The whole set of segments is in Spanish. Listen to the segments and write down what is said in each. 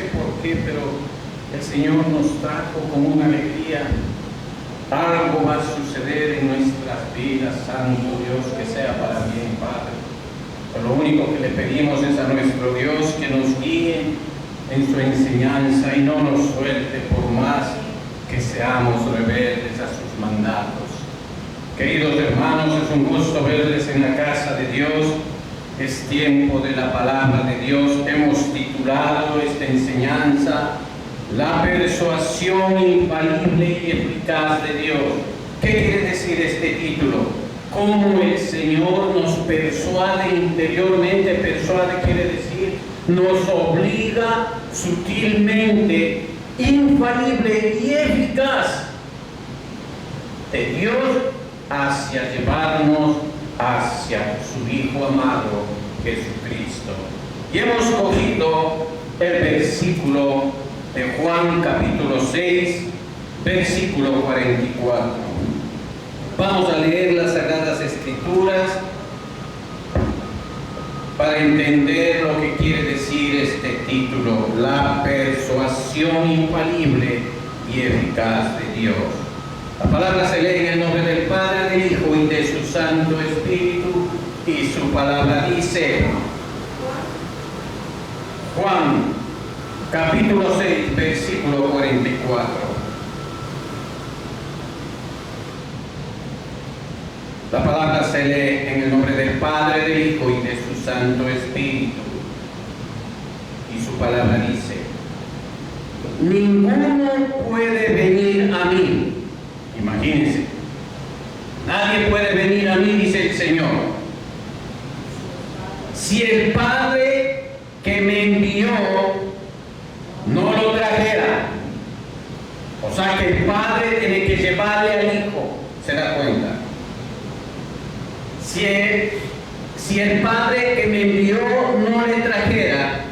por qué, pero el Señor nos trajo con una alegría. Algo va a suceder en nuestras vidas, Santo Dios, que sea para bien, Padre. Pero lo único que le pedimos es a nuestro Dios que nos guíe en su enseñanza y no nos suelte por más que seamos rebeldes a sus mandatos. Queridos hermanos, es un gusto verles en la casa de Dios. Es tiempo de la palabra de Dios. Hemos titulado esta enseñanza La persuasión infalible y eficaz de Dios. ¿Qué quiere decir este título? Cómo el Señor nos persuade interiormente. Persuade quiere decir nos obliga sutilmente, infalible y eficaz de Dios hacia llevarnos hacia su Hijo amado Jesucristo. Y hemos cogido el versículo de Juan capítulo 6, versículo 44. Vamos a leer las Sagradas Escrituras para entender lo que quiere decir este título, la persuasión infalible y eficaz de Dios. La palabra se lee en el nombre del Padre, del Hijo y de su Santo Espíritu, y su palabra dice, Juan capítulo 6, versículo 44. La palabra se lee en el nombre del Padre, del Hijo y de su Santo Espíritu. Y su palabra dice, ninguno puede venir a mí. Imagínense, nadie puede venir a mí, dice el Señor, si el Padre que me envió no lo trajera. O sea que el Padre tiene que llevarle al Hijo. ¿Se da cuenta? Si el Padre que me envió no le trajera,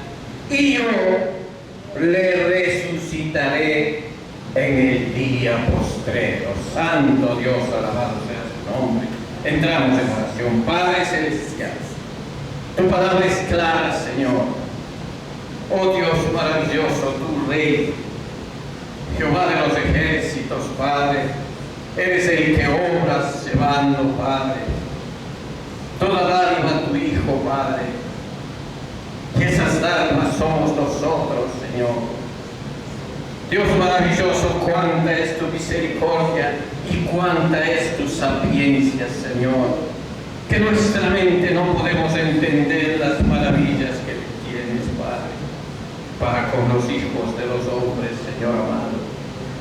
y yo le resucitaré en el día postrero. Santo Dios, alabado sea su nombre. Entramos en oración. Padre celestial, tu palabra es clara, Señor. Oh Dios maravilloso, tu Rey, Jehová de los ejércitos, Padre, eres el que obras llevando, Padre, toda dádiva a tu Hijo, Padre, y esas dádivas somos nosotros, Señor. Dios maravilloso, cuánta es tu misericordia y cuánta es tu sapiencia, Señor, que nuestra mente no podemos entender las maravillas que tienes, Padre, para con los hijos de los hombres, Señor amado.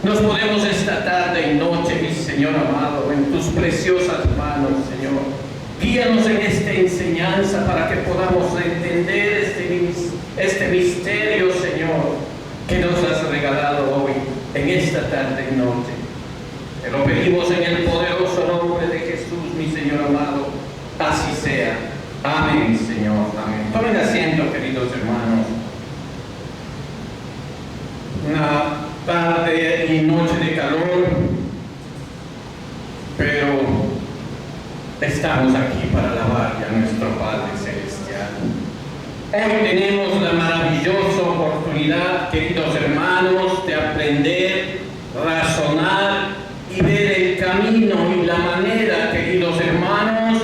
Nos ponemos esta tarde y noche, mi Señor amado, en tus preciosas manos, Señor. Guíanos en esta enseñanza para que podamos entender este misterio, Señor, que nos has regalado hoy, en esta tarde y noche. Te lo pedimos en el poderoso nombre de Jesús, mi Señor amado. Así sea. Amén, Señor. Amén. Tomen asiento, queridos hermanos. Una tarde y noche de calor, pero estamos aquí para alabar a nuestro Padre Celestial. Hoy tenemos la maravillosa oportunidad, queridos hermanos, de aprender, razonar y ver el camino y la manera, queridos hermanos,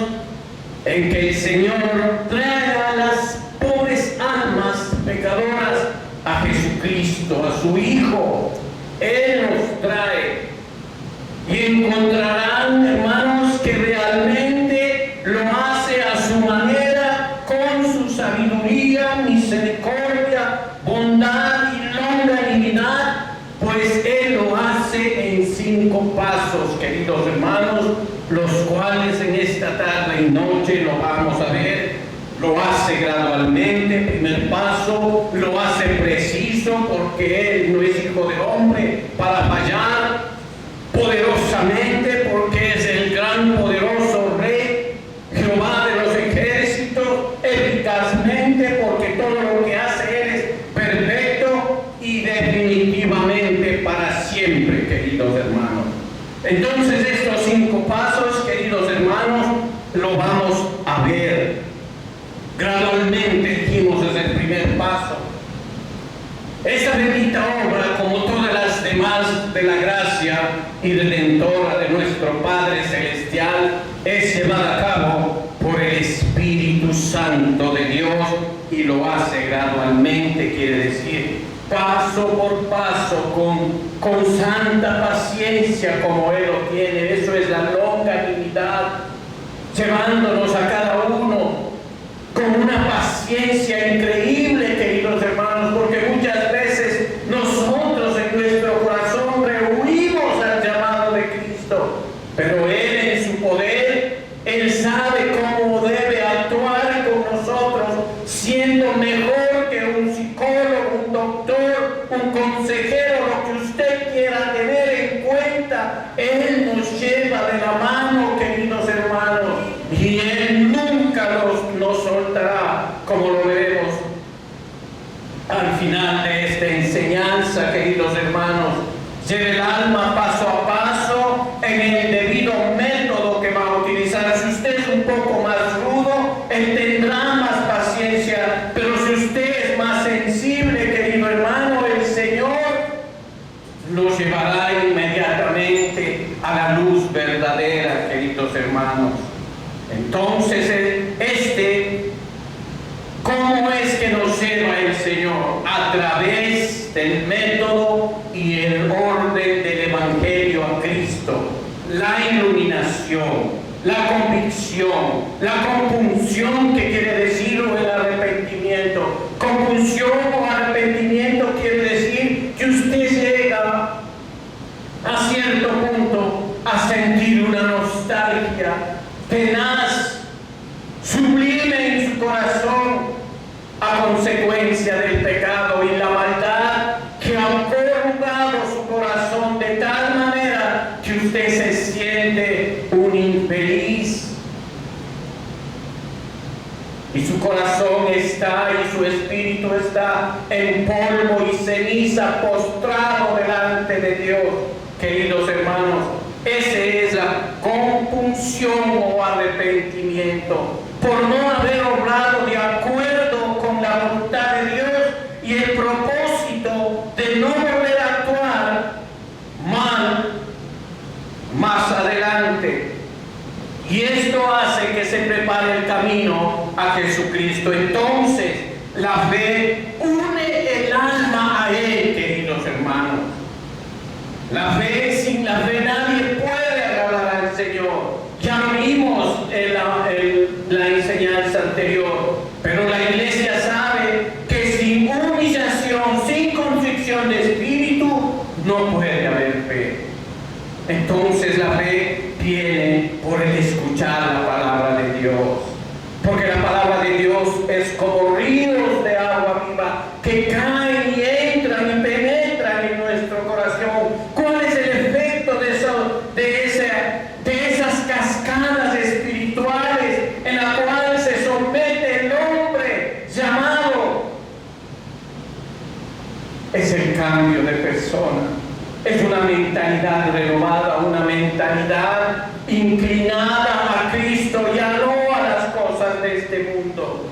en que el Señor trae a las pobres almas pecadoras a Jesucristo, a su Hijo. Él nos trae y encontrarán, hermanos, que realmente lo hace a su manera, con su sabiduría, misericordia, bondad y longanimidad, pues Él lo hace en 5 pasos, queridos hermanos, los cuales en esta tarde y noche lo vamos a ver. Lo hace gradualmente, primer paso, lo hace preciso, porque Él no es hijo de hombre para fallar, poderosamente, porque es el gran poderoso Rey, Jehová de los ejércitos, eficazmente, porque todo lo que hace Él es perfecto y definitivamente para siempre, queridos hermanos. Entonces estos 5 pasos, queridos hermanos, lo vamos a ver gradualmente. Dijimos desde el primer paso, Esta bendita obra, como todas las demás de la gracia y redentora de nuestro Padre Celestial, es llevada a cabo por el Espíritu Santo de Dios y lo hace gradualmente, quiere decir, paso por paso, con santa paciencia como Él lo tiene. Eso es la longanimidad, llevándonos a cada uno con una paciencia increíble, queridos hermanos, porque muchas veces nosotros en nuestro corazón rehuimos al llamado de Cristo, pero Él en su poder, Él sabe cómo debe actuar con nosotros, siendo mejor que un psicólogo, un doctor, un consejero, lo que usted quiera tener en cuenta. Él nos lleva de la mano, queridos hermanos, y Él nunca nos soltará, como lo veremos al final de esta enseñanza, queridos hermanos. Lleve el alma paso a paso en el debido método que va a utilizar. Si usted es un poco más rudo, Él tendrá más paciencia, pero si usted es más sensible, querido hermano, el Señor lo llevará inmediatamente a la luz verdadera, queridos hermanos. Entonces, ¿cómo es que nos lleva el Señor? A través del método y el orden del Evangelio a Cristo. La iluminación, la convicción, la compunción, que quiere decir el arrepentimiento. Compunción o arrepentimiento quiere decir que usted llega a cierto punto a sentir una nostalgia tenaz, sublime en su corazón, a consecuencia del pecado y la maldad que ha corrugado su corazón de tal manera que usted se siente un infeliz y su corazón está y su espíritu está en polvo y ceniza, postrado delante de Dios. Queridos hermanos, esa es la compunción o arrepentimiento por no haber obrado de acuerdo con la voluntad de Dios y el propósito de no volver a actuar mal más adelante. Y esto hace que se prepare el camino a Jesucristo. Entonces, la fe une el alma a Él, queridos hermanos. La fe, sin la fe nadie puede agradar al Señor. Ya lo vimos en la enseñanza anterior, pero la iglesia sabe que sin humillación, sin convicción de espíritu, no puede haber fe. Entonces la fe viene por el escuchar la palabra de Dios, porque la palabra de Dios es como ríos de agua viva que caen y entran y penetran en nuestro corazón. ¿Cuál es el efecto de esas cascadas espirituales en la cual se somete el hombre llamado? Es el cambio de persona. Es una mentalidad renovada, una mentalidad inclinada a Cristo y no a las cosas de este mundo.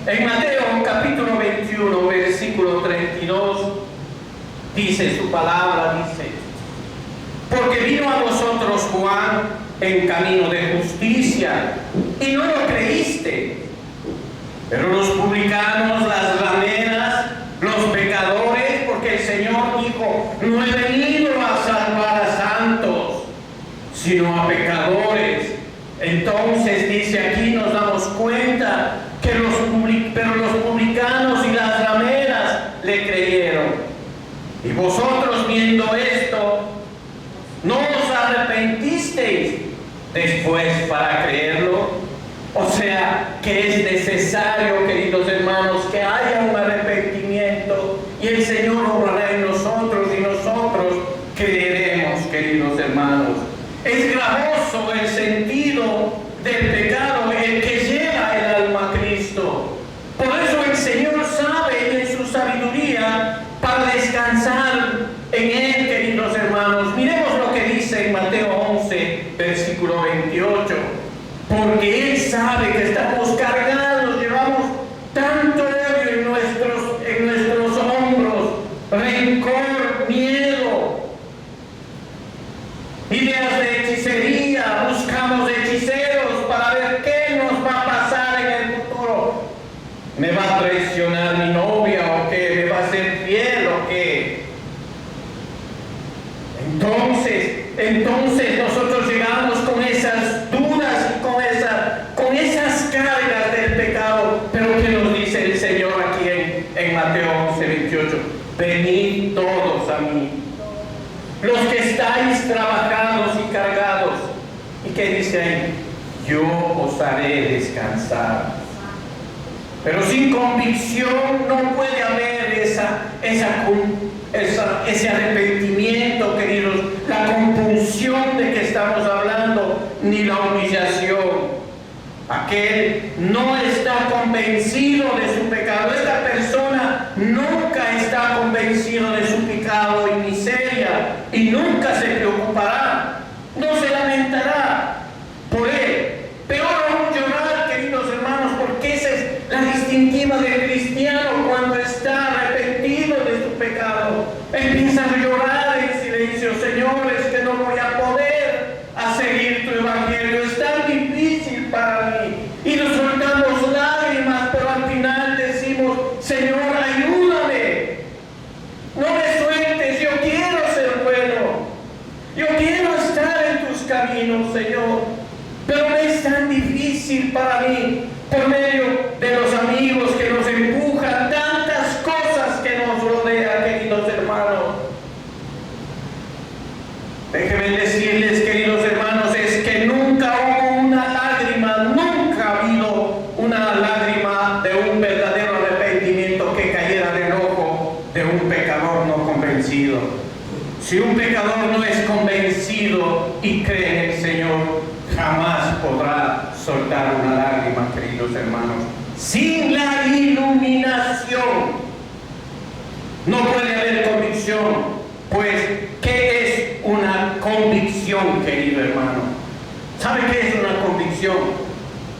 En Mateo capítulo 21, versículo 32, dice su palabra, dice: porque vino a vosotros Juan en camino de justicia y no lo creíste, pero los publicanos, las rameras, los pecadores, porque el Señor dijo: no he venido a salvar a santos, sino a pecadores. Entonces dice aquí, nos damos cuenta que los publicanos y las rameras le creyeron. Y vosotros, viendo esto, ¿no os arrepentisteis después para creerlo? O sea, que es necesario, queridos hermanos, que haya un arrepentimiento y el Señor obrará en nosotros y nosotros creeremos, queridos hermanos. Es gravoso el sentido del pecado, el que lleva el alma a Cristo. Por eso el Señor sabe en su sabiduría para descansar en Él, queridos hermanos. Miremos lo que dice en Mateo 11, versículo 28. Porque Él sabe que estamos cargados, llevamos tanto odio en nuestros hombros, rencor, miedo, ideas de hechicería. Buscamos hechiceros para ver qué nos va a pasar en el futuro. ¿Me va a traicionar mi novia o qué? ¿Me va a ser fiel o qué? Entonces nosotros llegamos con esas dudas y con esas cargas del pecado. Pero ¿qué nos dice el Señor aquí en Mateo 11:28? Venid todos a mí, los que estáis trabajados y cargados. ¿Y qué dice ahí? Yo os haré descansar. Pero sin convicción no puede haber ese arrepentimiento, queridos, la compulsión de que estamos hablando, ni la humillación. Aquel no está convencido de su pecado. Esta persona nunca está convencido de su pecado y miseria, y nunca se preocupará, no se lamentará por él. Peor aún llorar, queridos hermanos, porque esa es la distintiva del cristiano cuando está arrepentido de su pecado. Empieza a llorar en silencio: Señor, es que no voy a poder a seguir tu evangelio, es tan difícil para mí. Y nos soltamos lágrimas, pero al final decimos: Señor, ayúdame, no me sueltes, yo quiero ser bueno, yo quiero estar en tus caminos, Señor. Pero no es tan difícil para mí, por medio de los amigos que nos empujan, tantas cosas que nos rodean, queridos hermanos. Déjenme decirles, queridos hermanos, es que nunca hubo una lágrima, nunca ha habido una lágrima de un verdadero arrepentimiento que cayera del ojo de un pecador no convencido. Si un pecador no es convencido y cree en el Señor, jamás podrá soltar una lágrima, queridos hermanos. Sin la iluminación no puede haber convicción. Pues, ¿qué es una convicción, querido hermano? ¿Sabe qué es una convicción?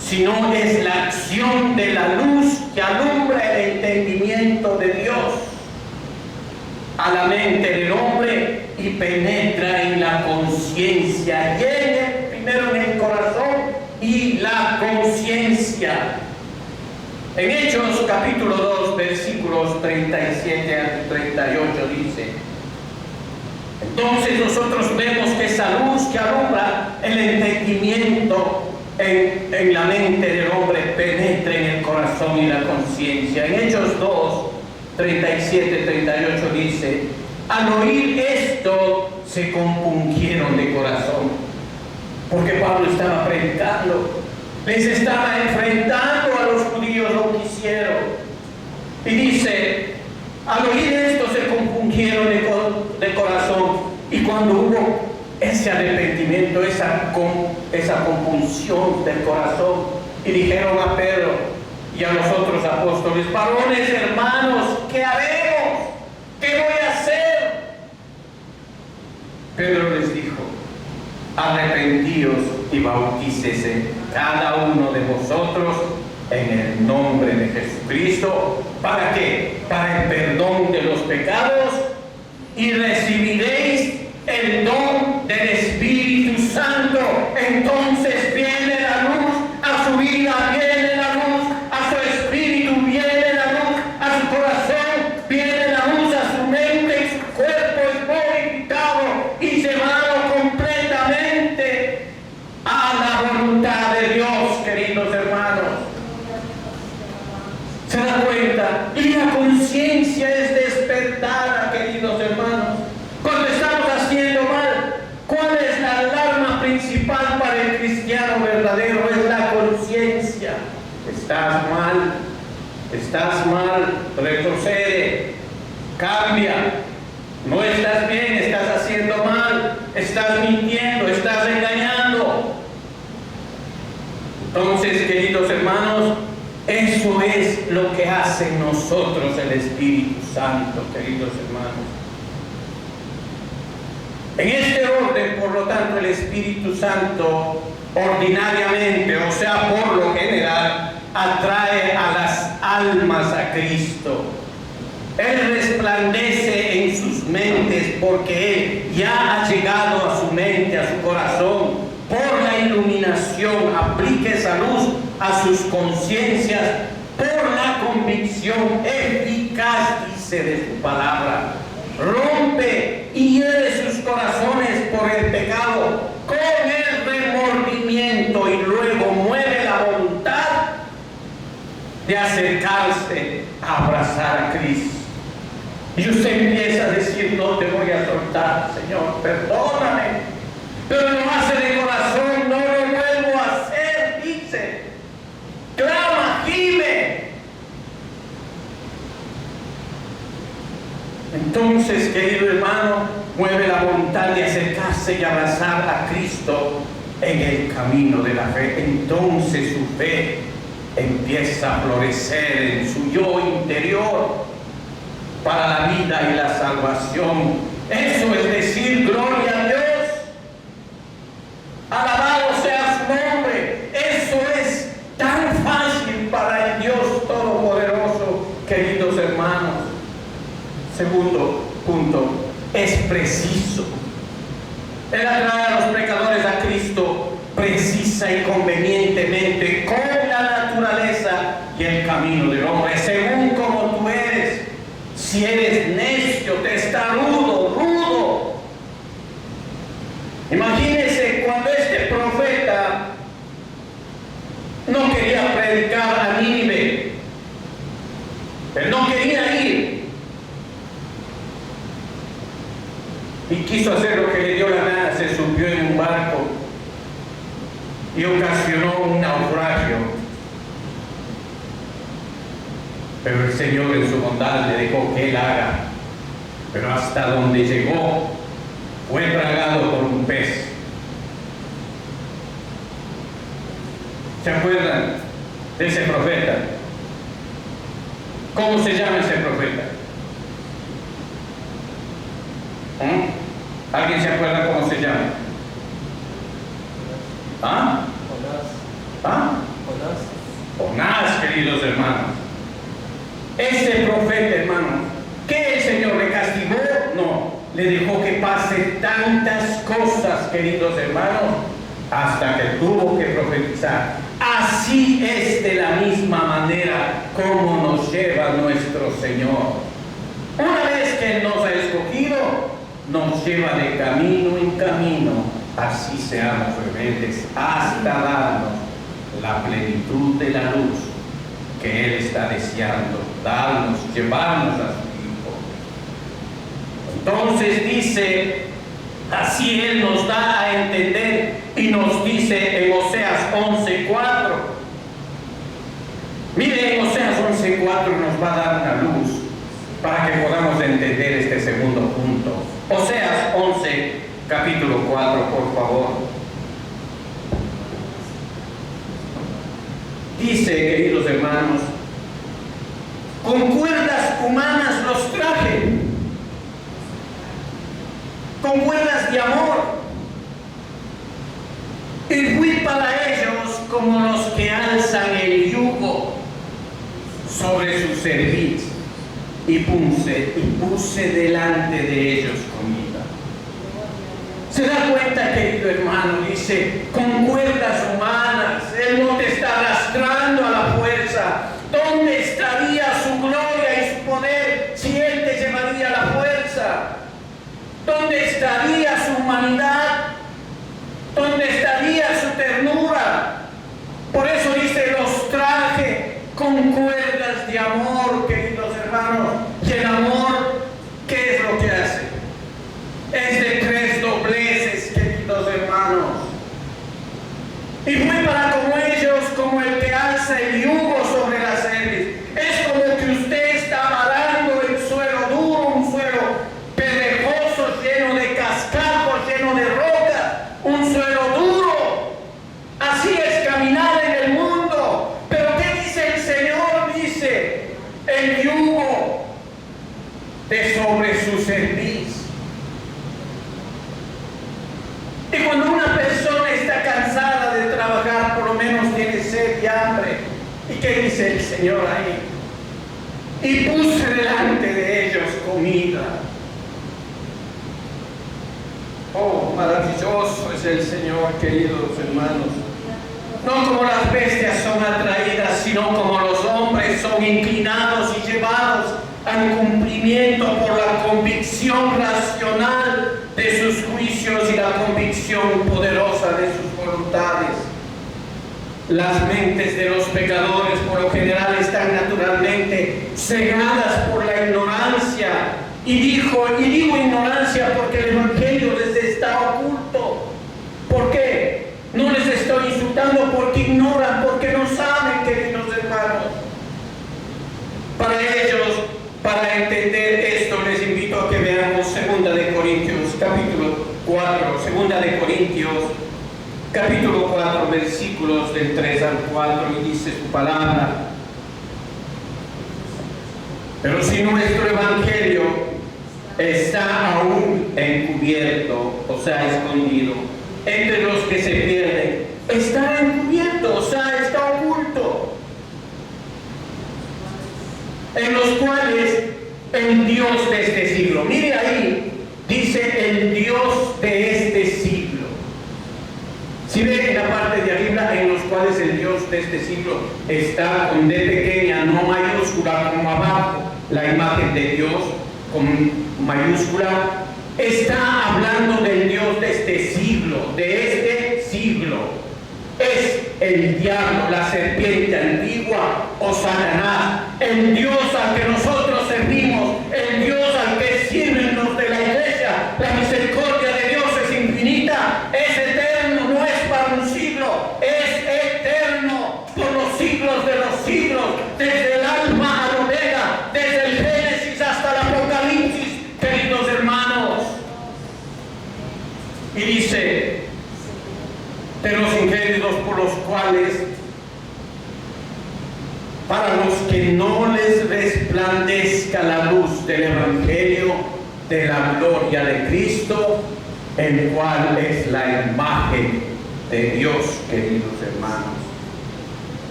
Si no es la acción de la luz que alumbra el entendimiento de Dios a la mente del hombre y penetra en la conciencia, llegue primero en el corazón y la conciencia. En Hechos capítulo 2, versículos 37 al 38 dice: entonces nosotros vemos que esa luz que alumbra el entendimiento en la mente del hombre penetra en el corazón y la conciencia. En Hechos 2, 37, 38 dice: al oír esto se compungieron de corazón, porque Pablo estaba predicando, les estaba enfrentando a los judíos lo que hicieron. Y dice: al oír esto se compungieron de corazón. Y cuando hubo ese arrepentimiento, esa compunción del corazón, y dijeron a Pedro y a los otros apóstoles: varones hermanos, ¿qué haremos? ¿Qué voy a hacer? Pedro les dijo: arrepentíos y bautícese cada uno de vosotros en el nombre de Jesucristo. ¿Para qué? Para el perdón de los pecados, y recibiréis el don del Espíritu Santo. Entonces viene la luz a su vida, viene la luz a su espíritu, viene la luz a su corazón, viene la luz a su mente, y su cuerpo es glorificado y llevado completamente a la voluntad de Dios, queridos hermanos. ¿Se da cuenta? Y la conciencia es despertada, queridos hermanos. Cuando estamos haciendo mal, ¿cuál es la alarma principal para el cristiano verdadero? Es la conciencia. Estás mal, retrocede, cambia. No estás bien, estás haciendo mal, estás mintiendo, estás engañando. Entonces, queridos hermanos, eso es lo que hace en nosotros el Espíritu Santo, queridos hermanos. En este orden, por lo tanto, el Espíritu Santo ordinariamente, o sea, por lo general, atrae a las almas a Cristo. Él resplandece en mentes, porque Él ya ha llegado a su mente, a su corazón. Por la iluminación, aplique esa luz a sus conciencias, por la convicción eficaz, dice, de su palabra. Rompe y hiere sus corazones por el pecado con el remordimiento, y luego mueve la voluntad de acercarse a abrazar a Cristo. Y usted empieza a decir: no te voy a soltar, Señor, perdóname. Pero lo hace de corazón: no lo vuelvo a hacer, dice. Clama, gime. Entonces, querido hermano, mueve la voluntad de acercarse y abrazar a Cristo en el camino de la fe. Entonces su fe empieza a florecer en su yo interior para la vida y la salvación. Eso es decir: gloria a Dios. Alabado sea su nombre. Eso es tan fácil para el Dios Todopoderoso, queridos hermanos. Segundo punto, es preciso. El atraer a los pecadores a Cristo precisa y convenientemente con la naturaleza y el camino del hombre, según como tú eres. Si eres necio, testarudo, rudo. Imagínese cuando este profeta no quería predicar a Nínive. Él no quería ir. Y quiso hacer lo que le dio la gana. Se subió en un barco y ocasionó un naufragio. Pero el Señor en su bondad le dejó que él haga. Pero hasta donde llegó, fue tragado por un pez. ¿Se acuerdan de ese profeta? ¿Cómo se llama ese profeta? ¿Alguien se acuerda cómo se llama? ¿Ah? Jonás, queridos hermanos. Ese profeta, hermano, ¿qué el Señor le castigó? No, le dejó que pase tantas cosas, queridos hermanos, hasta que tuvo que profetizar. Así es de la misma manera como nos lleva nuestro Señor. Una vez que Él nos ha escogido, nos lleva de camino en camino, así seamos rebeldes, hasta darnos la plenitud de la luz que Él está deseando darnos, llevarnos a su Hijo. Entonces dice, así Él nos da a entender y nos dice en Oseas 11:4. Mire, en Oseas 11:4 nos va a dar una luz para que podamos entender este segundo punto. Oseas 11, capítulo 4, por favor. Dice, queridos hermanos: con cuerdas humanas los traje, con cuerdas de amor, y fui para ellos como los que alzan el yugo sobre su cerviz, y puse delante de ellos comida. ¿Se da cuenta, querido hermano? Dice, con cuerdas humanas. Él no te está arrastrando a la fuerza. ¿Dónde estaría su gloria y su poder si Él te llevaría a la fuerza? ¿Dónde estaría su humanidad? ¿Dónde estaría su ternura? Por eso dice, los traje con cuerdas de amor, queridos hermanos. Y el amor, ¿qué es lo que hace? Es de tres dobleces, queridos hermanos. Y fue para como ellos, como el que alza el yugo sobre la cerviz. Es como que usted está arando en suelo duro, un suelo pedregoso, lleno de cascajos, lleno de rocas, un suelo duro. Así es caminar en el mundo. Pero ¿qué dice el Señor? Dice, el yugo de sobre su cerviz. Y cuando una persona está cansada de trabajar, por lo menos tiene sed y hambre. ¿Y qué dice el Señor ahí? Y puse delante de ellos comida. maravilloso es el Señor, queridos hermanos. No como las bestias son atraídas, sino como los hombres son inclinados y llevados al cumplimiento por la convicción racional de sus juicios y la convicción poderosa de sus voluntades. Las mentes de los pecadores por lo general están naturalmente cegadas por la ignorancia. Y digo ignorancia porque el Evangelio les está oculto. ¿Por qué? No les estoy insultando porque ignoran, porque no saben, queridos hermanos. Para ellos, para entender esto, les invito a que veamos 2 de Corintios, capítulo 4, 2 de Corintios, capítulo 4, versículos del 3 al 4, y dice su palabra: pero si nuestro Evangelio está aún encubierto, o sea, escondido, entre los que se pierden, está encubierto, o sea, está oculto, en los cuales el Dios de este siglo, mire ahí, dice el Dios de este siglo. Si ven en la parte de arriba, en los cuales el Dios de este siglo está con D pequeña, no mayúscula, como abajo, la imagen de Dios con mayúscula, está hablando del Dios de este siglo, es el diablo, la serpiente antigua o Satanás, el Dios al que nosotros servimos, el Dios al que sirven los de la iglesia. La misericordia de Dios es infinita, es eterno, no es para un siglo, es eterno por los siglos de los siglos, desde el alfa a la omega, desde el Génesis hasta el Apocalipsis, queridos hermanos. Y dice: de los ingénios por los cuales, para los que no les resplandezca la luz del Evangelio de la gloria de Cristo, el cual es la imagen de Dios, queridos hermanos.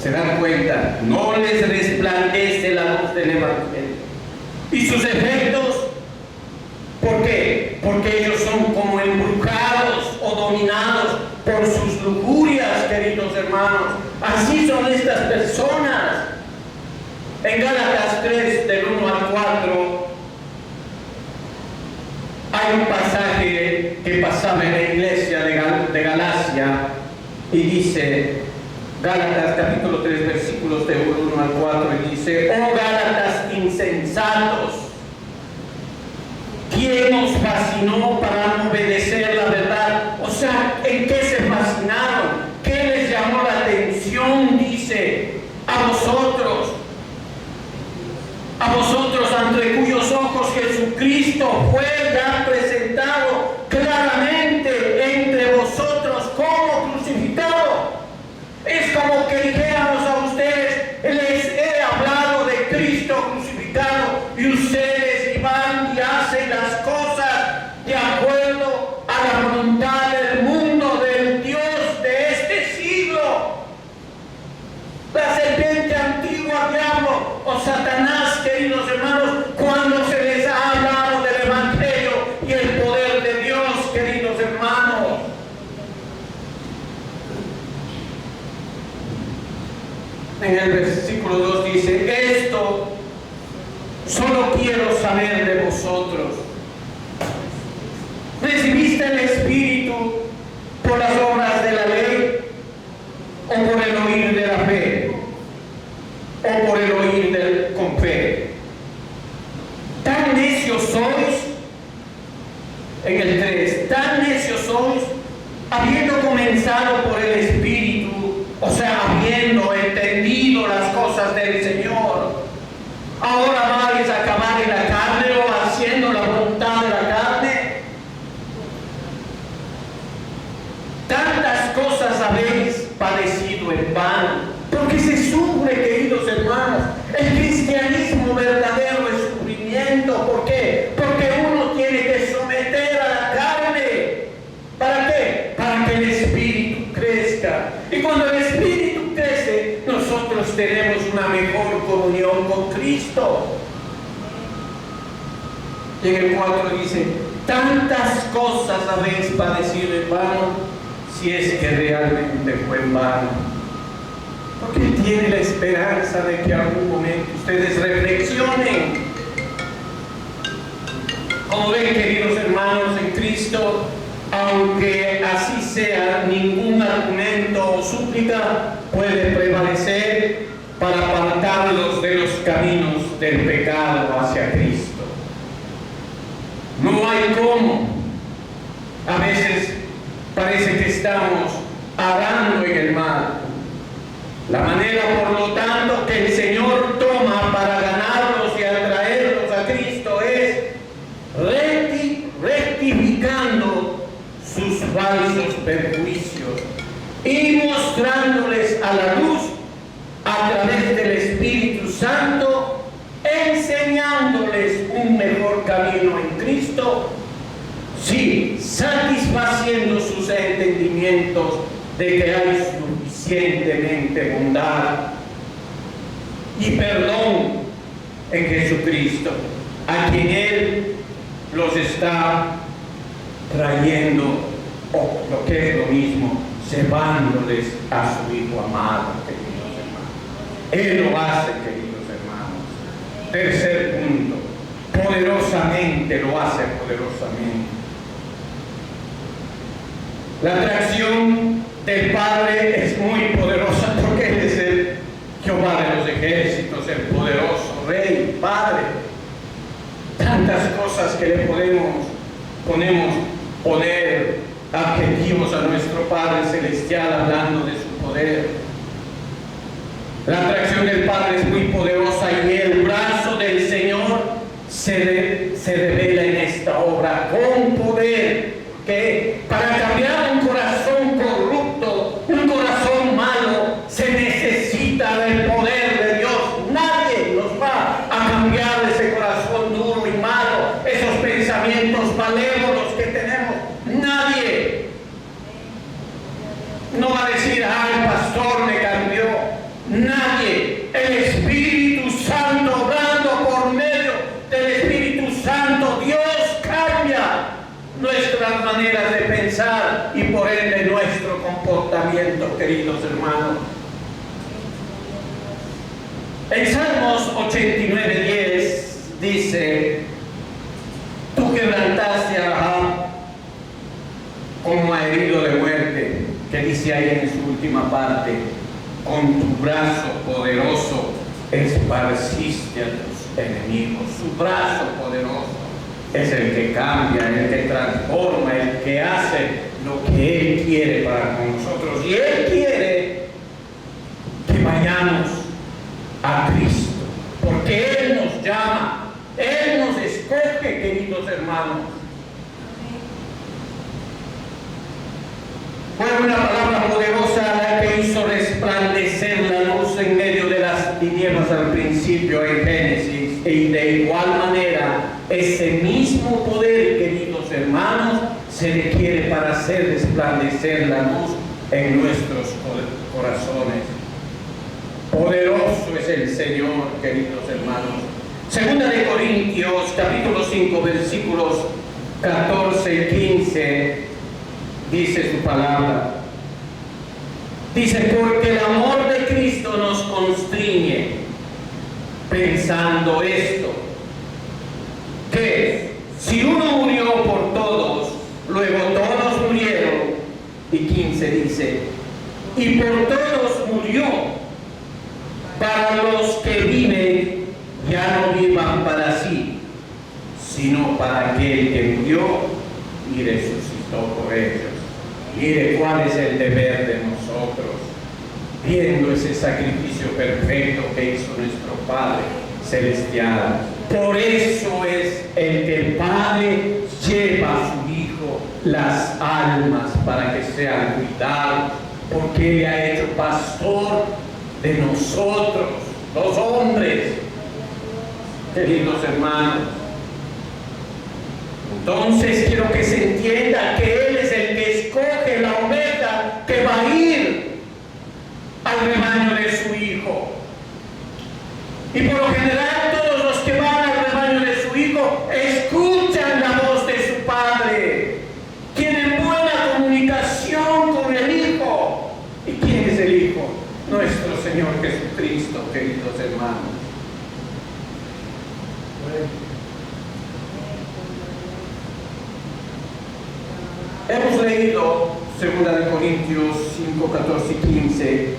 ¿Se dan cuenta? No les resplandece la luz del Evangelio. ¿Y sus efectos? ¿Por qué? Porque ellos son como embrujados o dominados por sus lujurias, queridos hermanos. Así son estas personas. En Gálatas 3, del 1 al 4, hay un pasaje que pasaba en la iglesia de Galacia y dice, Gálatas capítulo 3, versículos del 1 al 4, y dice: oh Gálatas insensatos, ¿quién os fascinó para no obedecer la verdad? O sea, ¿en qué se fascinaron? ¿Qué les llamó la atención? Dice: a vosotros ante cuyos ojos Jesucristo fue ya presentado claramente entre vosotros como crucificado. Es como que dijéramos a ustedes: les he hablado de Cristo crucificado, y ustedes van y hacen las cosas de acuerdo a la voluntad del mundo, del Dios de este siglo. La serpiente antigua, diablo o Satanás, queridos hermanos, cuando se les ha hablado del Evangelio y el poder de Dios, queridos hermanos. En el versículo 2 dice: esto solo quiero saber de vosotros. ¿Recibiste el Espíritu por las obras de la ley, o por el oír de la fe, o por el oír con fe? ¿Tan necios sois? En el 3, tan necios sois, habiendo comenzado por el Espíritu, o sea, habiendo entendido las cosas del Señor, ahora vais a acabar en la carne o haciendo la voluntad de la carne. Tantas cosas habéis padecido en vano, porque se sufre, queridos hermanos. El cristianismo verdadero es sufrimiento. ¿Por qué? Porque uno tiene que someter a la carne. ¿Para qué? Para que el Espíritu crezca. Y cuando el Espíritu crece, nosotros tenemos una mejor comunión con Cristo. Y en el 4 dice, tantas cosas habéis padecido en vano, si es que realmente fue en vano. Porque tiene la esperanza de que algún momento ustedes reflexionen. Como ven, queridos hermanos en Cristo, aunque así sea, ningún argumento o súplica puede prevalecer para apartarlos de los caminos del pecado hacia Cristo. No hay cómo. A veces parece que estamos arando en el mar. La manera, por lo tanto, que el Señor toma para ganarlos y atraerlos a Cristo es rectificando sus falsos perjuicios y mostrándoles a la luz a través del Espíritu Santo, enseñándoles un mejor camino en Cristo, sí, satisfaciendo sus entendimientos de que hay suficientemente bondad y perdón en Jesucristo, a quien Él los está trayendo, o lo que es lo mismo, llevándoles a su Hijo amado, queridos hermanos. Él lo hace, queridos hermanos. Tercer punto, poderosamente lo hace, poderosamente. La atracción del Padre es muy poderosa porque Él es el Jehová de los ejércitos, el poderoso Rey, Padre. Tantas cosas que le podemos poner adjetivos a nuestro Padre Celestial hablando de su poder. La atracción del Padre es muy poderosa y el brazo del Señor se revela en esta obra con poder, que para cambiar un corazón corrupto, un corazón malo, se necesita del poder de Dios. Nadie nos va a cambiar ese corazón duro y malo, esos pensamientos malévolos que tenemos. Nadie. No va a decir, el pastor me cambió. Nadie. El Espíritu Santo, obrando por medio del Espíritu Santo, Dios cambia nuestras maneras de pensar y por ende nuestro comportamiento, queridos hermanos. En Salmos 89:10 dice, tú quebrantaste a Rahab como a herido de muerte, que dice ahí en su última parte, con tu brazo poderoso esparciste a tus enemigos. Su brazo poderoso es el que cambia, el que transforma, el que hace lo que Él quiere para con nosotros. Y Él quiere que vayamos a Cristo, porque Él nos llama, Él nos escoge, queridos hermanos. Fue una palabra poderosa la que hizo resplandecer la luz en medio de las tinieblas al principio en Génesis, y de igual manera ese mismo poder, queridos hermanos, se requiere para hacer resplandecer la luz en nuestros corazones. Poderoso es el Señor, queridos hermanos. Segunda de Corintios, capítulo 5, versículos 14 y 15, dice su palabra. Dice, porque el amor de Cristo nos constriñe, pensando esto, que si uno murió por todos, luego todos murieron. Y 15 dice, y por todos murió, para los que viven ya no vivan para sí, sino para aquel que murió y resucitó por ellos. Mire cuál es el deber de nosotros, viendo ese sacrificio perfecto que hizo nuestro Padre Celestial. Por eso es el que el Padre lleva a su Hijo las almas para que sean cuidados, porque Él ha hecho pastor de nosotros, los hombres, queridos hermanos. Entonces quiero que se entienda que Él es el que escoge la oveja que va a ir al rebaño de su Hijo. Y por lo general todos los que van al rebaño de su Hijo es escuchan la voz de su Padre, tienen buena comunicación con el Hijo. ¿Y quién es el Hijo? Nuestro Señor Jesucristo, queridos hermanos. Hemos leído 2 Corintios 5, 14 y 15.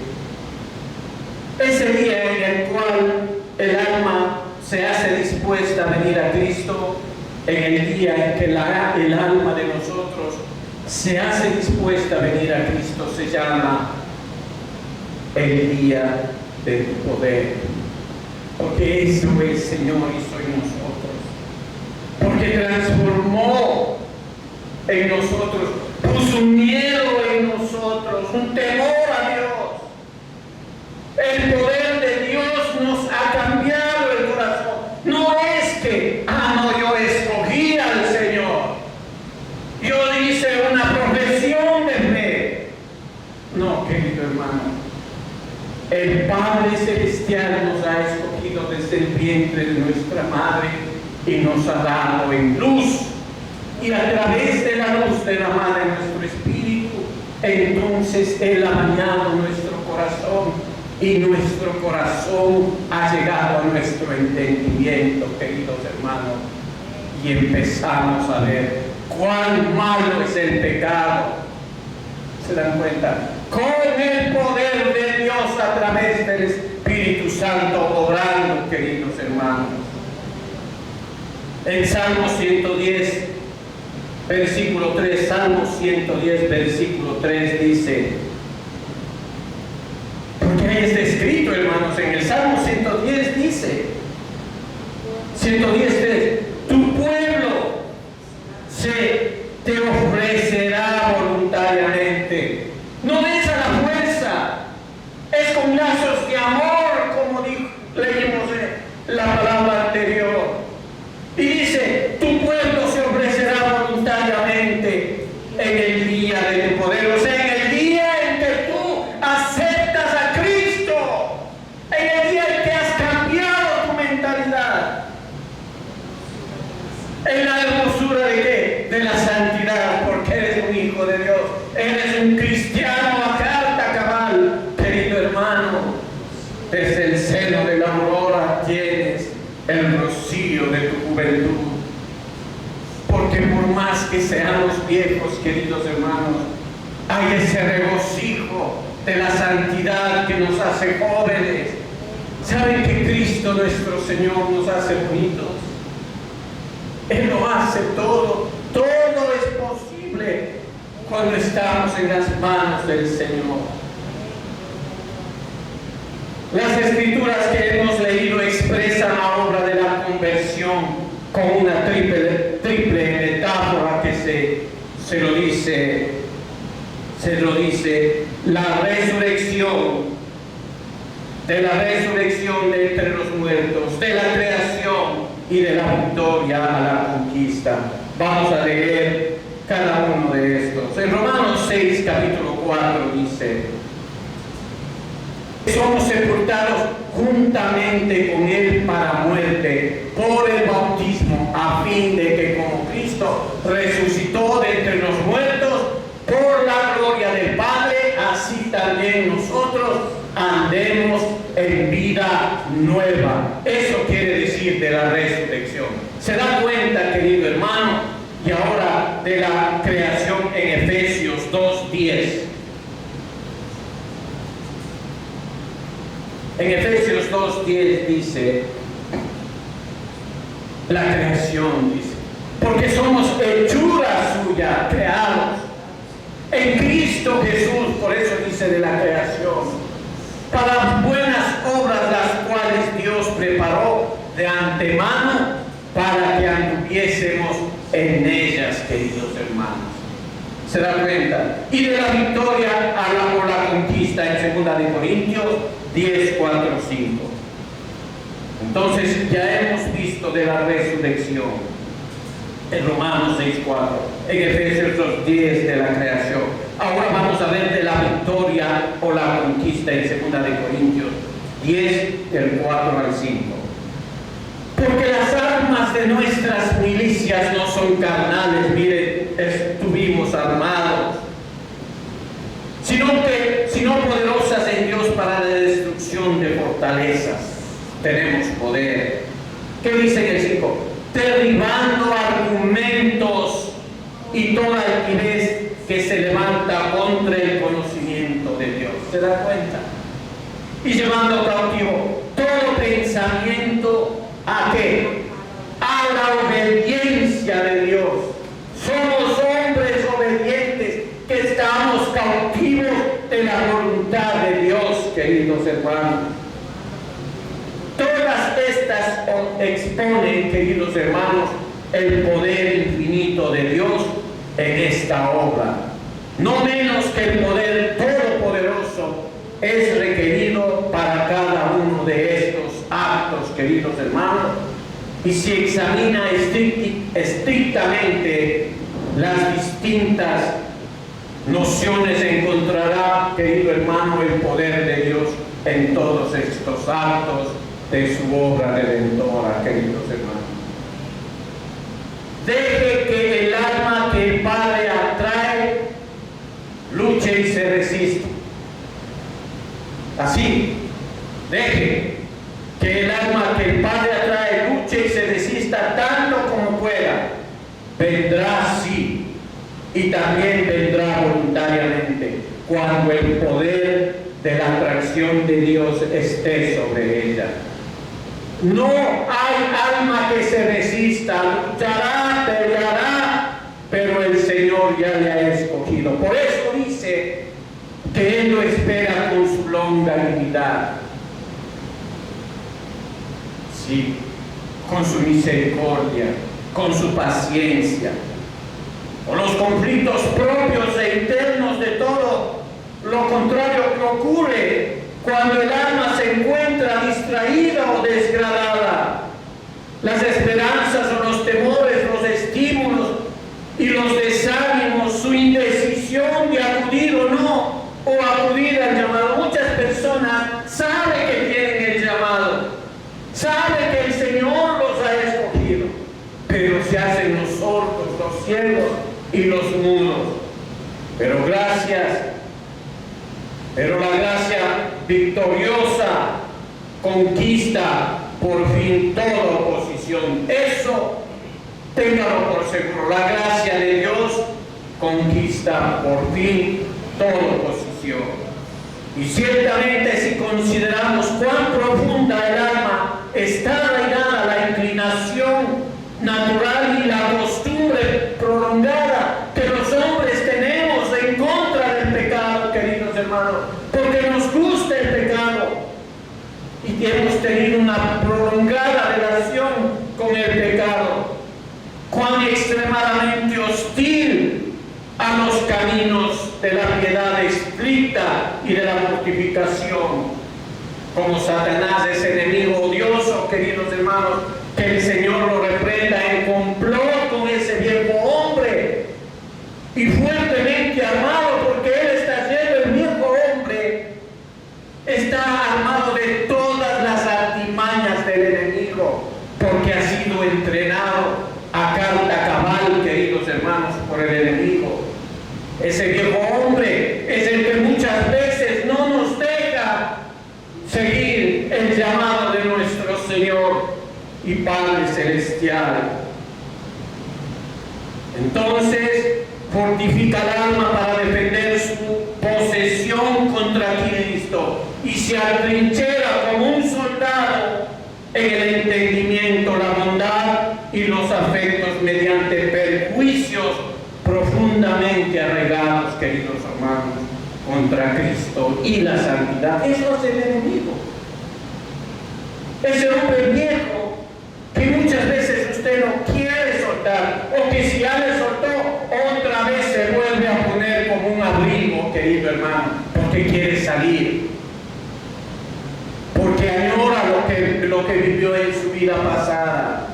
Ese día en el cual el alma se hace dispuesta a venir a Cristo, en el día en que el alma de nosotros se hace dispuesta a venir a Cristo, se llama el día del poder. Porque eso el Señor hizo en nosotros. Porque transformó en nosotros, puso un miedo en nosotros, un temor a Dios. El poder de Dios nos ha cambiado el corazón. No es que, no, yo escogí al Señor, yo hice una profesión de fe. No, querido hermano, el Padre Celestial nos ha escogido desde el vientre de nuestra madre y nos ha dado en luz. Y a través de la luz derramada en nuestro espíritu, entonces Él ha bañado nuestro corazón y nuestro corazón ha llegado a nuestro entendimiento, queridos hermanos, y empezamos a ver cuán malo es el pecado. ¿Se dan cuenta? Con el poder de Dios a través del Espíritu Santo obrando, queridos hermanos. En Salmo 110, versículo 3, Salmo 110, versículo 3 dice, porque ahí está escrito, hermanos, en el Salmo 110 dice, 110:3, tu pueblo te ofrecerá voluntariamente. No es a la fuerza, es con lazos de amor, como leímos la palabra anterior. Y dice, tu pueblo se ofrecerá voluntariamente en el día de tu poder. O sea, en el día en que tú aceptas a Cristo, en el día en que has cambiado tu mentalidad. En la hermosura de ¿qué? De la santidad, porque eres un hijo de Dios, eres un cristiano a carta cabal, querido hermano. Desde el seno de la aurora tienes el rocío de tu juventud. Porque por más que seamos viejos, queridos hermanos, hay ese regocijo de la santidad que nos hace jóvenes. ¿Saben que Cristo nuestro Señor nos hace bonitos? Él lo hace todo. Todo es posible cuando estamos en las manos del Señor. Las escrituras que hemos leído expresan la obra de la conversión con una triple metáfora que se lo dice la resurrección, de la resurrección de entre los muertos, de la creación y de la victoria a la conquista. Vamos a leer cada uno de estos. En Romanos 6, capítulo 4 dice, somos sepultados juntamente con Él para muerte por el bautismo, a fin de que como Cristo resucitó de entre los muertos por la gloria del Padre, así también nosotros andemos en vida nueva. Eso quiere decir de la resurrección. ¿Se da cuenta, querido hermano? Y ahora de la creación en Efesios 2:10. En Efesios 2:10 dice, la creación, dice, porque somos hechura suya, creados en Cristo Jesús, por eso dice de la creación, para buenas obras las cuales Dios preparó de antemano para que anduviésemos en ellas, queridos hermanos. ¿Se da cuenta? Y de la victoria por la conquista en 2 Corintios 10, 4, 5. Entonces ya hemos visto de la resurrección en Romanos 6, 4, en Efesios 2, 10 de la creación. Ahora vamos a ver de la victoria o la conquista en 2 Corintios 10, del 4 al 5. Porque las armas armas de nuestras milicias no son carnales, miren, estuvimos armados, sino poderosas en Dios para la destrucción de fortalezas. Tenemos poder. ¿Qué dice en el 5? Derribando argumentos y toda altivez que se levanta contra el conocimiento de Dios. ¿Se da cuenta? Y llevando cautivo todo pensamiento ¿a qué? A la obediencia de Dios. Somos hombres obedientes que estamos cautivos de la voluntad de Dios, queridos hermanos. Todas estas exponen, queridos hermanos, el poder infinito de Dios en esta obra. No menos que el poder todopoderoso es requerido para cada uno de estos actos, queridos hermanos. Y si examina estrictamente las distintas nociones, encontrará, querido hermano, el poder de Dios en todos estos actos de su obra redentora, queridos hermanos. Deje que el alma que el Padre atrae luche y se resista. Así, deje que el alma que el Padre atrae luche y se resista tanto como pueda. Vendrá sí, y también vendrá voluntariamente, cuando el poder de la atracción de Dios esté sobre ella. No hay alma que se resista, luchará, peleará, pero el Señor ya le ha escogido. Por eso dice que Él lo espera con su longanimidad. Sí, con su misericordia, con su paciencia, con los conflictos propios e internos de todo lo contrario que ocurre cuando el alma se encuentra distraída o desgradada. Las esperanzas o los temores, los estímulos y los desánimos, su indecisión de acudir o no, o acudir al llamado. Muchas personas saben que tienen el llamado, saben que el Señor los ha escogido, pero se hacen los sordos, los ciegos y los mudos. Pero la gracia victoriosa conquista por fin toda oposición. Eso téngalo por seguro. La gracia de Dios conquista por fin toda oposición. Y ciertamente, si consideramos cuán profunda el alma está arraigada la inclinación natural y la costumbre prolongada que los hombres tenemos en contra del pecado, queridos hermanos, porque nos gusta el pecado y hemos tenido una prolongada relación con el pecado, cuán extremadamente hostil a los caminos de la piedad estricta y de la mortificación. Como Satanás es enemigo odioso, queridos hermanos, que el Señor lo reprenda en complot con ese viejo hombre y fuertemente armado, porque él está lleno, el viejo hombre está armado de todas las artimañas del enemigo, porque ha sido entrenado a carta cabal, queridos hermanos, por el enemigo. Ese viejo hombre es el que muchas veces no nos deja seguir el llamado de nuestro Señor y Padre Celestial. Entonces, fortifica el alma para defender su posesión contra Cristo y se atrinchera como un soldado en el entendimiento, la bondad y los afectos mediante perjuicios profundamente arraigados, queridos hermanos, contra Cristo y la santidad. Eso es el enemigo. Ese hombre viejo que muchas veces usted no quiere soltar, o que si ya le soltó, otra vez se vuelve a poner como un abrigo, querido hermano, porque quiere salir, porque añora lo que vivió en su vida pasada.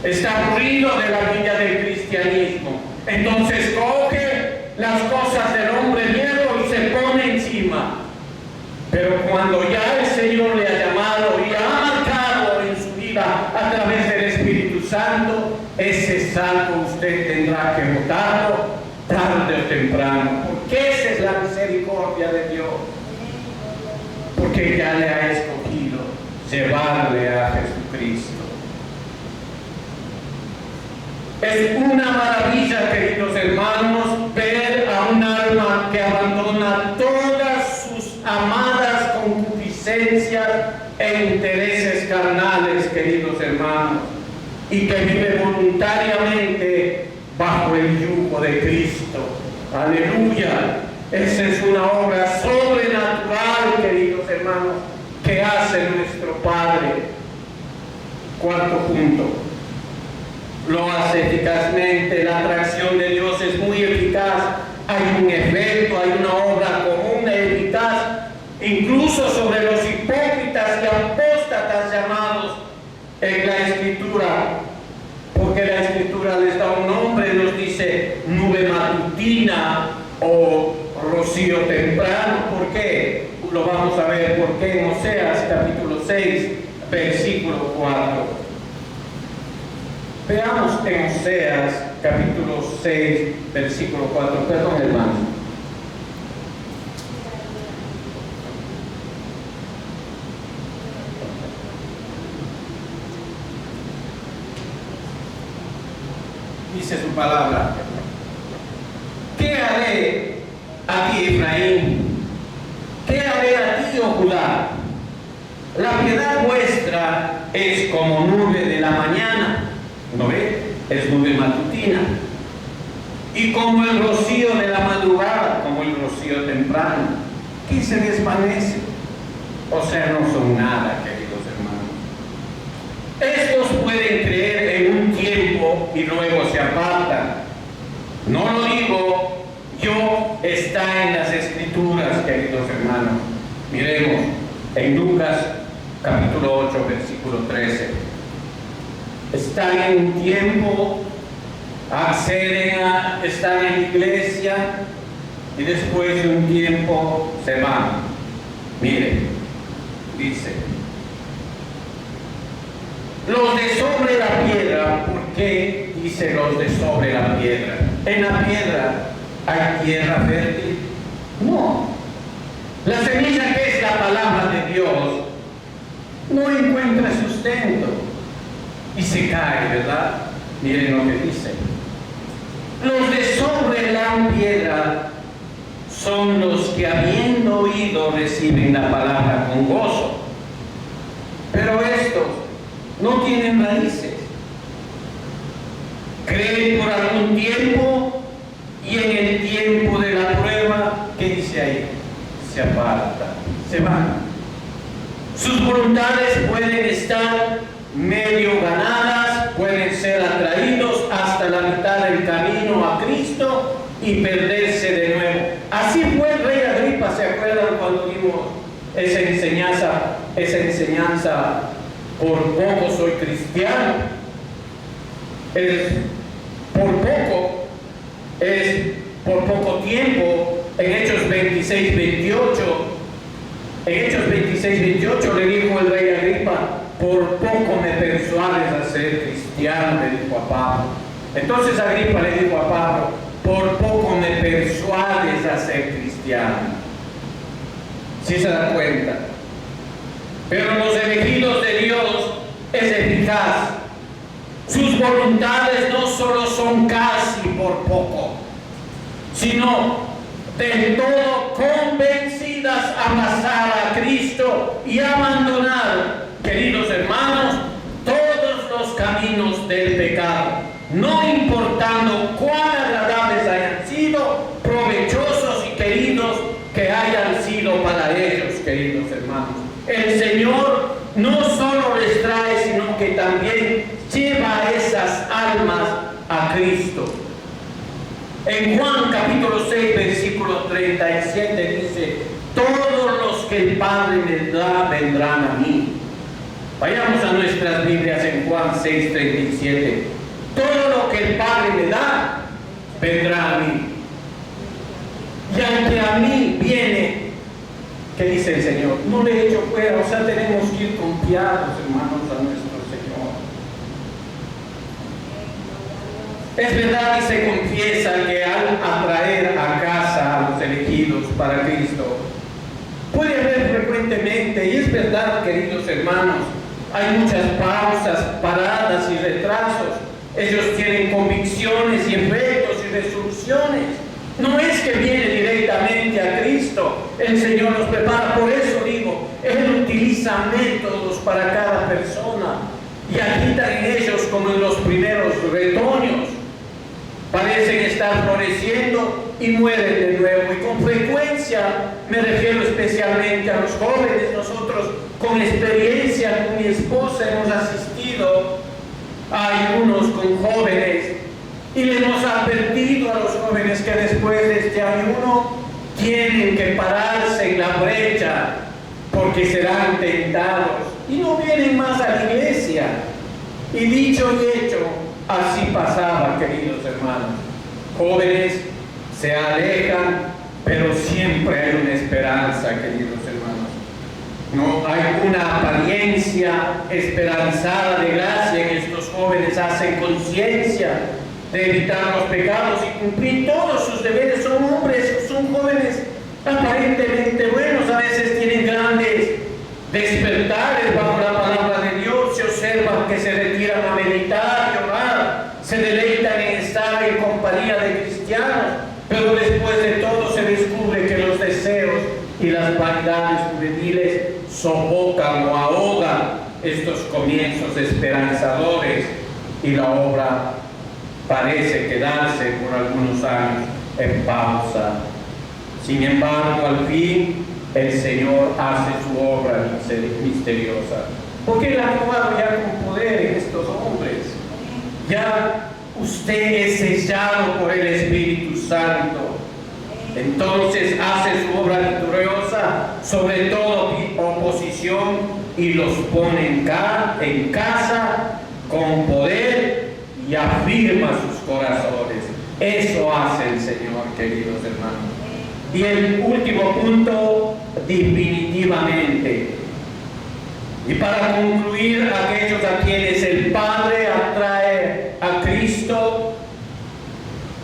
Está aburrido de la vida del cristianismo. Entonces coge las cosas del hombre viejo y se pone encima. Pero cuando ya el Señor le ha llamado y ha marcado en su vida a través del Espíritu ese saldo usted tendrá que botarlo tarde o temprano, porque esa es la misericordia de Dios, porque ya le ha escogido llevarle a Jesucristo. Es una maravilla, queridos hermanos, ver a un alma que abandona todas sus amadas concupiscencias e intereses carnales, queridos hermanos, y que vive voluntariamente bajo el yugo de Cristo. Aleluya. Esa es una obra sobrenatural, queridos hermanos, que hace nuestro Padre. Cuarto punto. Lo hace eficazmente. La atracción de Dios es muy eficaz. Hay un efecto, hay una obra común e eficaz, incluso sobre los hipócritas y apóstatas llamados en la Escritura, porque la Escritura les da un nombre, nos dice nube matutina o rocío temprano. ¿Por qué? Lo vamos a ver por qué en Oseas capítulo 6, versículo 4. Veamos en Oseas capítulo 6, versículo 4. Perdón, hermano. Dice su palabra: ¿qué haré a ti, Efraín? ¿Qué haré a ti, oh Judá? La piedad vuestra es como nube de la mañana. ¿No ve? Es nube matutina. Y como el rocío de la madrugada, como el rocío temprano, que se desvanece. O sea, no son nada, queridos hermanos. Estos pueden creer en un tiempo y luego se apartan. No lo digo yo, está en las Escrituras, queridos hermanos. Miremos en Lucas capítulo 8, versículo 13. Están en un tiempo, están en la iglesia y después de un tiempo se van. Miren, dice: los de sobre la piedra. ¿Por qué dice los de sobre la piedra? ¿En la piedra hay tierra fértil? No. La semilla, que es la palabra de Dios, no encuentra sustento y se cae, ¿verdad? Miren lo que dice: los de sobre la piedra son los que, habiendo oído, reciben la palabra con gozo, pero estos no tienen raíces. Creen por algún tiempo y en el tiempo de la prueba, ¿qué dice ahí? Se apartan, se van. Sus voluntades pueden estar medio ganadas, pueden ser atraídos hasta la mitad del camino a Cristo y perderse de nuevo. Así fue el rey Agripa. ¿Se acuerdan cuando dimos esa enseñanza? Por poco soy cristiano. Por poco tiempo. En Hechos 26, 28. En Hechos 26, 28 le dijo el rey Agripa: por poco me persuades a ser cristiano, le dijo a Pablo. Entonces Agripa le dijo a Pablo: por poco me persuades a ser cristiano. ¿Sí se da cuenta? Pero los elegidos de Dios es eficaz. Sus voluntades no solo son casi por poco, sino del todo convencidas a abrazar a Cristo y abandonar, queridos hermanos, todos los caminos del pecado, no importando cuán agradables hayan sido, provechosos y queridos que hayan sido para ellos, queridos hermanos. El Señor no solo les trae, sino que también lleva a esas almas a Cristo. En Juan capítulo 6, versículo 37 dice: todos los que el Padre me da vendrán a mí. Vayamos a nuestras Biblias en Juan 6, 37. Todo lo que el Padre me da vendrá a mí. Y al que a mí viene, ¿qué dice el Señor? No le echo fuera. O sea, tenemos que ir confiados, hermanos, a nuestro Señor. Es verdad y se confiesa que al atraer a casa a los elegidos para Cristo, puede haber frecuentemente, y es verdad, queridos hermanos, hay muchas pausas, paradas y retrasos. Ellos tienen convicciones y efectos y resoluciones. No es que viene directamente a Cristo, el Señor los prepara. Por eso digo, Él utiliza métodos para cada persona y agita en ellos como en los primeros retoños. Parecen estar floreciendo y mueren de nuevo. Y con frecuencia, me refiero especialmente a los jóvenes, nosotros con experiencia con mi esposa hemos asistido a algunos con jóvenes y le hemos advertido a los jóvenes que después de este ayuno tienen que pararse en la brecha porque serán tentados y no vienen más a la iglesia. Y dicho y hecho, así pasaba, queridos hermanos. Jóvenes se alejan, pero siempre hay una esperanza, queridos hermanos. No hay una apariencia esperanzada de gracia en estos jóvenes. Hacen conciencia de evitar los pecados y cumplir todos sus deberes. Son hombres, son jóvenes aparentemente buenos. A veces tienen grandes despertares bajo la palabra de Dios. Se observan que se retiran a meditar y orar. Se deleitan en estar en compañía de cristianos. Pero después de todo se descubre que los deseos y las vanidades juveniles sofocan o ahogan estos comienzos esperanzadores y la obra parece quedarse por algunos años en pausa. Sin embargo, al fin el Señor hace su obra misteriosa, porque Él ha actuado ya con poder en estos hombres. Ya usted es sellado por el Espíritu Santo. Entonces hace su obra victoriosa sobre toda oposición y los pone en casa con poder y afirma sus corazones. Eso hace el Señor, queridos hermanos. Y el último punto, definitivamente. Y para concluir, aquellos a quienes el Padre atrae a Cristo,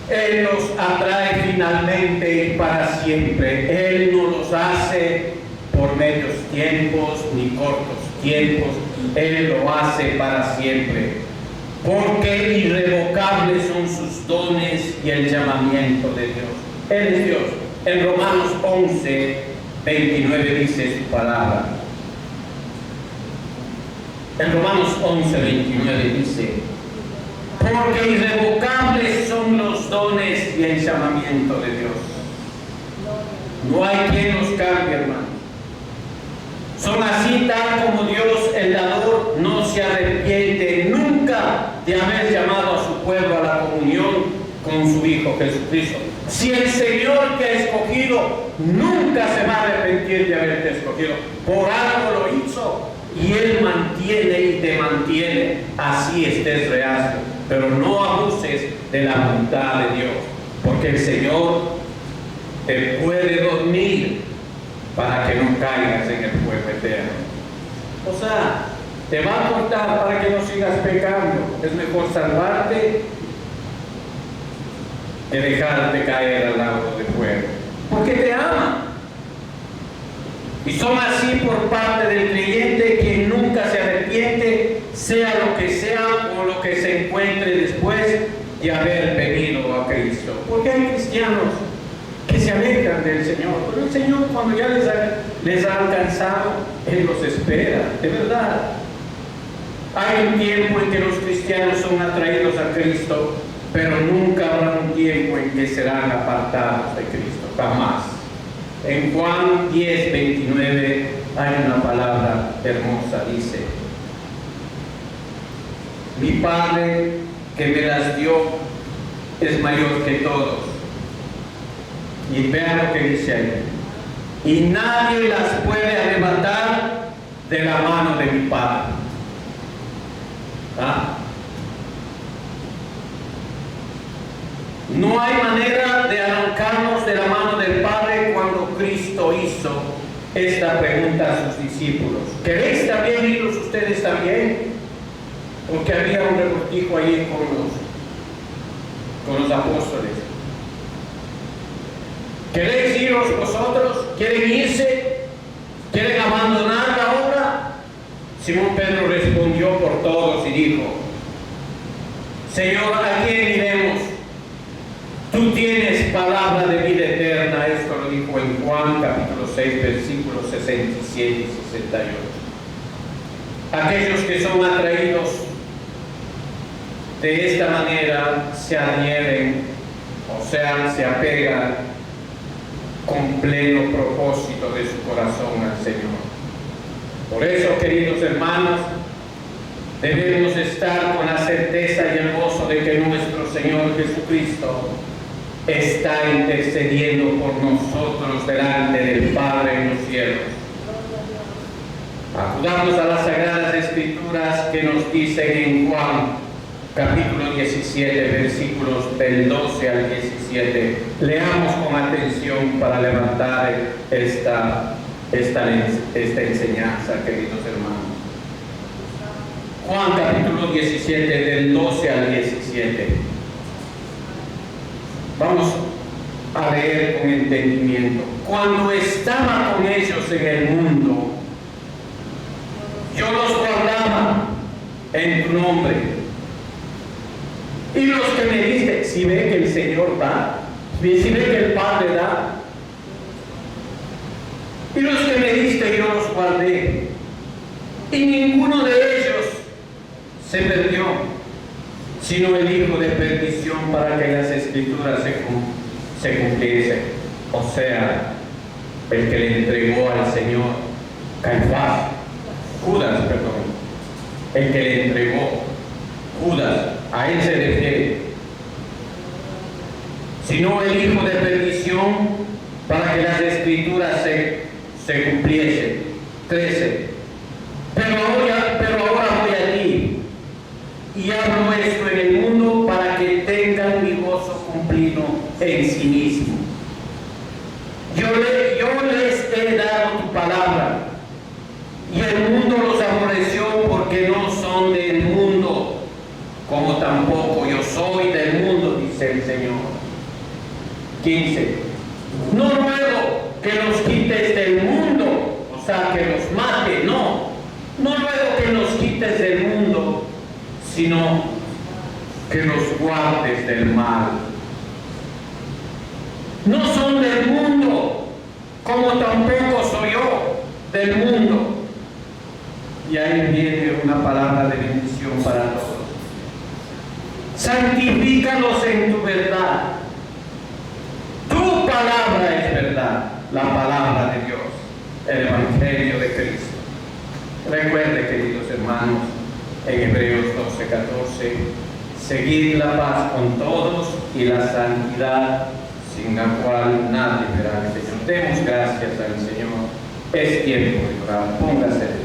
Él los atrae finalmente y para siempre. Él no los hace por medios tiempos ni cortos tiempos. Él lo hace para siempre. Porque irrevocables son sus dones y el llamamiento de Dios. Él es Dios. En Romanos 11, 29 dice su palabra. En Romanos 11, 29 dice: porque irrevocables son los dones y el llamamiento de Dios. No hay quien los cambie, hermano. Son así tal como Dios, el dador, no se arrepiente nunca de haber llamado a su pueblo a la comunión con su Hijo Jesucristo. Si el Señor te ha escogido, nunca se va a arrepentir de haberte escogido. Por algo lo hizo y Él mantiene y te mantiene, así estés reacio. Pero no abuses de la voluntad de Dios, porque el Señor te puede dormir para que no caigas en el fuego eterno. O sea, te va a cortar para que no sigas pecando. Es mejor salvarte que dejarte caer al lago de fuego, porque te ama. Y son así por parte del creyente, que nunca se arrepiente, sea lo que sea o lo que se encuentre después de haber venido a Cristo. Porque hay cristianos que se alejan del Señor, pero el Señor, cuando ya les ha alcanzado, Él los espera, de verdad. Hay un tiempo en que los cristianos son atraídos a Cristo, pero nunca habrá un tiempo en que serán apartados de Cristo, jamás. En Juan 10, 29 hay una palabra hermosa, dice: mi Padre que me las dio es mayor que todos. Y vean lo que dice ahí: y nadie las puede arrebatar de la mano de mi Padre. ¿Ah? No hay manera de arrancarnos de la mano del Padre. Cuando Cristo hizo esta pregunta a sus discípulos: ¿queréis también iros ustedes también? Porque había un revoltijo ahí con los con los apóstoles: ¿queréis iros vosotros? ¿Quieren irse? ¿Quieren abandonar la obra? Simón Pedro respondió por todos y dijo: Señor, ¿a quién iremos? Tú tienes palabra de vida eterna. Esto lo dijo en Juan capítulo 6, versículos 67 y 68. Aquellos que son atraídos de esta manera se adhieren, o sea, se apegan con pleno propósito de su corazón al Señor. Por eso, queridos hermanos, debemos estar con la certeza y el gozo de que nuestro Señor Jesucristo está intercediendo por nosotros delante del Padre en los cielos. Acudamos a las Sagradas Escrituras que nos dicen en Juan capítulo 17, versículos del 12 al 17. Leamos con atención para levantar esta enseñanza, queridos hermanos. Juan capítulo 17, del 12 al 17. Vamos a leer con entendimiento. Cuando estaba con ellos en el mundo, yo los guardaba en tu nombre. Y los que me diste, si ve que el Señor da, si ve que el Padre da, y los que me diste yo los guardé, y ninguno de ellos se perdió, sino el hijo de perdición, para que las Escrituras se cumpliesen. O sea, el que le entregó al Señor, Judas, el que le entregó, Judas, a él se refiere. Sino el hijo de perdición, para que las Escrituras se cumpliesen. 13. Pero ahora voy a ti, y hablo esto en el mundo para que tengan mi gozo cumplido en sí mismo. Yo les he dado tu palabra, y el mundo los aborreció porque no son del mundo, como tampoco yo soy del mundo, dice el Señor. 15. No ruego que los quites del mundo, o sea, que los mate, no ruego que los quites del mundo, sino que los guardes del mal. No son del mundo, como tampoco soy yo del mundo. Y ahí viene una palabra de bendición para todos. Santifícalos en tu verdad. Tu palabra es verdad, la palabra de Dios, el Evangelio de Cristo. Recuerde, queridos hermanos, en Hebreos 12:14, seguid la paz con todos y la santidad, sin la cual nadie verá al Señor. Demos gracias al Señor. Es tiempo de orar. Póngase de pie.